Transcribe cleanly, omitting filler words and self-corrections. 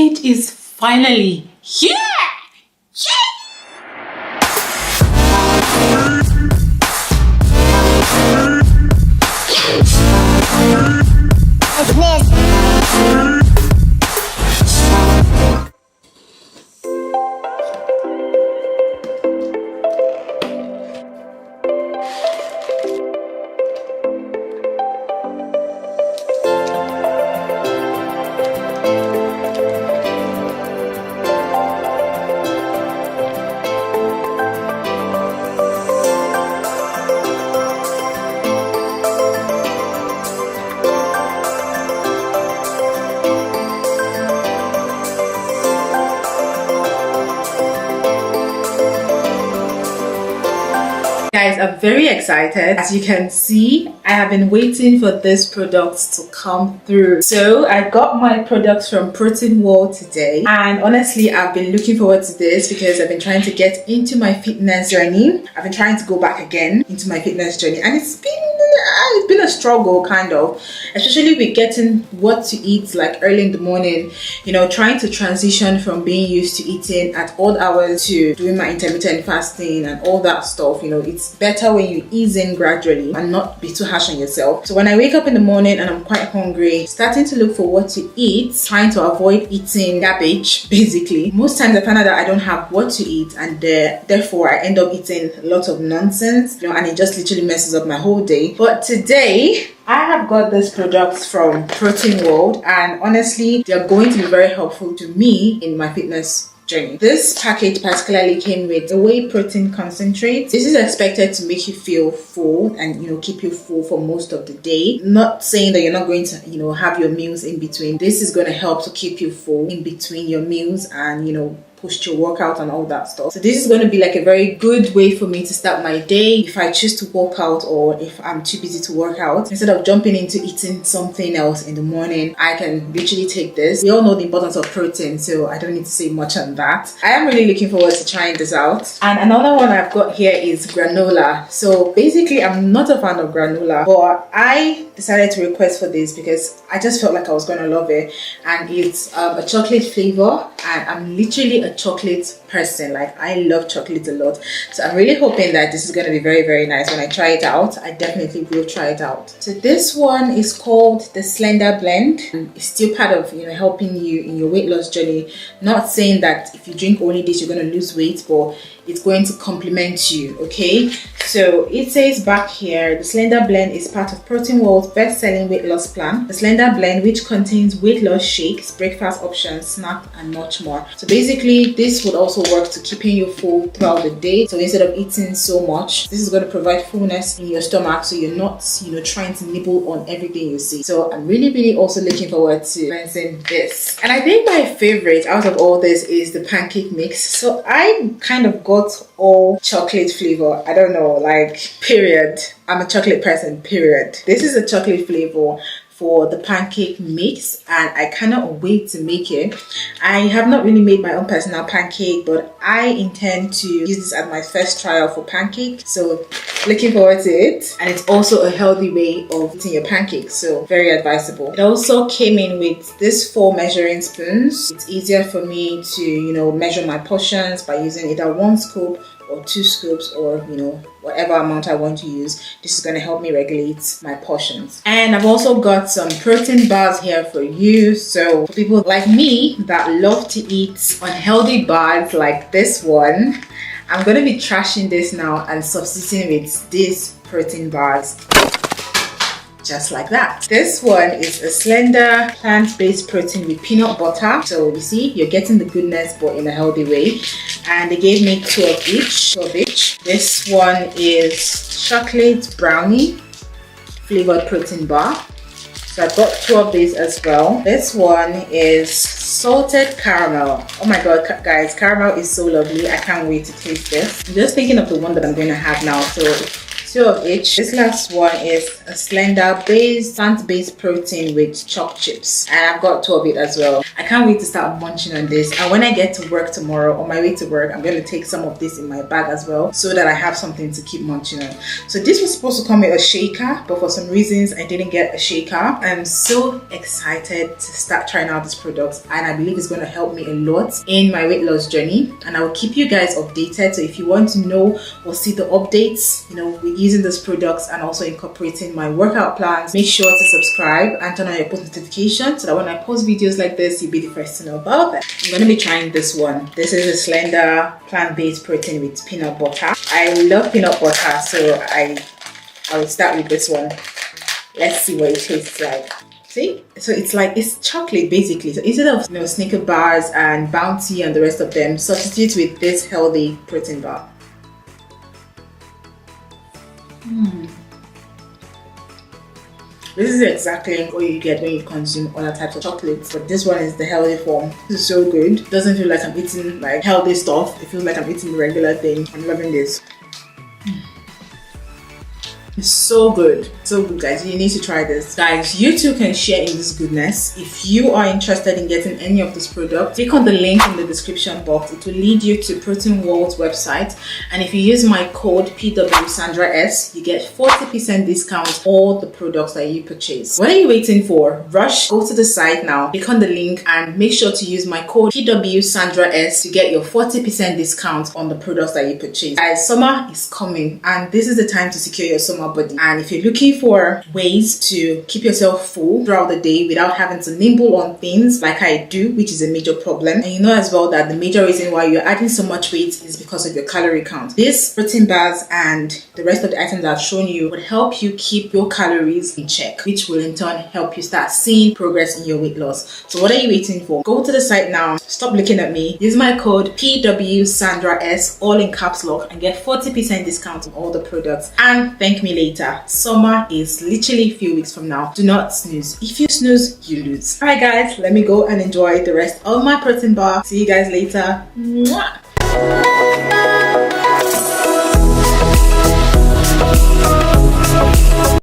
package is finally here! Yay! Guys, I'm very excited. As you can see, I have been waiting for this product to come through. So I got my products from Protein World today, and honestly I've been looking forward to this because I've been trying to get into my fitness journey. I've been trying to go back again into my fitness journey, and it's been a struggle, kind of, especially with getting what to eat like early in the morning, you know, trying to transition from being used to eating at odd hours to doing my intermittent fasting and all that stuff. You know, it's better when you ease in gradually and not be too harsh on yourself. So when I wake up in the morning and I'm quite hungry, starting to look for what to eat, trying to avoid eating garbage, basically. Most times I find out that I don't have what to eat, and therefore I end up eating a lot of nonsense, you know, and it just literally messes up my whole day. But today I have got these products from Protein World, and honestly they're going to be very helpful to me in my fitness journey. This package particularly came with a whey protein concentrate. This is expected to make you feel full and, you know, keep you full for most of the day. Not saying that you're not going to, you know, have your meals in between. This is going to help to keep you full in between your meals and, you know, push your workout and all that stuff. So this is going to be like a very good way for me to start my day if I choose to work out, or if I'm too busy to work out. Instead of jumping into eating something else in the morning, I can literally take this. We all know the importance of protein, so I don't need to say much on that. I am really looking forward to trying this out. And another one I've got here is granola. So basically I'm not a fan of granola, but I decided to request for this because I just felt like I was going to love it. And it's a chocolate flavor, and I'm literally a chocolate person. Like, I love chocolate a lot, so I'm really hoping that this is going to be very, very nice. When I try it out, I definitely will try it out. So this one is called the Slender Blend, and it's still part of, you know, helping you in your weight loss journey. Not saying that if you drink only this you're going to lose weight, but it's going to complement you. Okay, so it says back here, the Slender Blend is part of Protein World's best-selling weight loss plan. The Slender Blend, which contains weight loss shakes, breakfast options, snack, and much more. So basically this would also work to keeping you full throughout the day. So instead of eating so much, this is going to provide fullness in your stomach, so you're not, you know, trying to nibble on everything you see. So I'm really also looking forward to experiencing this. And I think my favorite out of all this is the pancake mix. So I kind of got all chocolate flavor. I don't know, like, period. I'm a chocolate person, period. This is a chocolate flavor for the pancake mix, and I cannot wait to make it. I have not really made my own personal pancake, but I intend to use this as my first trial for pancake, so looking forward to it. And it's also a healthy way of eating your pancakes, so very advisable. It also came in with this 4 measuring spoons. It's easier for me to, you know, measure my portions by using either 1 scoop or 2 scoops, or, you know, whatever amount I want to use. This is going to help me regulate my portions. And I've also got some protein bars here for you. So for people like me that love to eat unhealthy bars like this one, I'm going to be trashing this now and substituting with these protein bars. Just like that. This one is a slender plant-based protein with peanut butter. So you see, you're getting the goodness but in a healthy way. And they gave me 2 of each. This one is chocolate brownie flavored protein bar. So I've got 2 of these as well. This one is salted caramel. Oh my god, guys, caramel is so lovely. I can't wait to taste this. I'm just thinking of the one that I'm going to have now. So 2 of each. This last one is a Slender plant-based protein with chopped chips, and I've got 2 of it as well. I can't wait to start munching on this, and when I get to work tomorrow, on my way to work, I'm going to take some of this in my bag as well so that I have something to keep munching on. So this was supposed to come with a shaker, but for some reasons I didn't get a shaker. I'm so excited to start trying out this product, and I believe it's going to help me a lot in my weight loss journey, and I will keep you guys updated. So if you want to know or see the updates, you know, with using these products and also incorporating my workout plans, make sure to subscribe and turn on your post notifications so that when I post videos like this, you'll be the first to know about them. I'm going to be trying this one. This is a Slender plant-based protein with peanut butter. I love peanut butter, so I will start with this one. Let's see what it tastes like. See? So it's chocolate basically. So instead of, you know, Snicker bars and Bounty and the rest of them, substitute with this healthy protein bar. This is exactly what you get when you consume other types of chocolates, but this one is the healthy form. This is so good. It doesn't feel like I'm eating like healthy stuff. It feels like I'm eating the regular thing. I'm loving this. It's so good guys. You need to try this. Guys, you too can share in this goodness. If you are interested in getting any of this product, click on the link in the description box. It will lead you to Protein World's website, and if you use my code PWSandraS, you get 40% discount on all the products that you purchase. What are you waiting for? Rush, go to the site now, click on the link, and make sure to use my code PWSandraS to get your 40% discount on the products that you purchase. Guys, summer is coming, and this is the time to secure your summer body. And if you're looking for ways to keep yourself full throughout the day without having to nibble on things like I do, which is a major problem, and you know as well that the major reason why you're adding so much weight is because of your calorie count, this protein bars and the rest of the items I've shown you would help you keep your calories in check, which will in turn help you start seeing progress in your weight loss. So what are you waiting for? Go to the site now, stop looking at me, use my code PWSandraS, all in caps lock, and get 40% discount on all the products, and thank me later. Summer is literally a few weeks from now. Do not snooze. If you snooze, you lose. Alright guys, let me go and enjoy the rest of my protein bar. See you guys later. Mwah.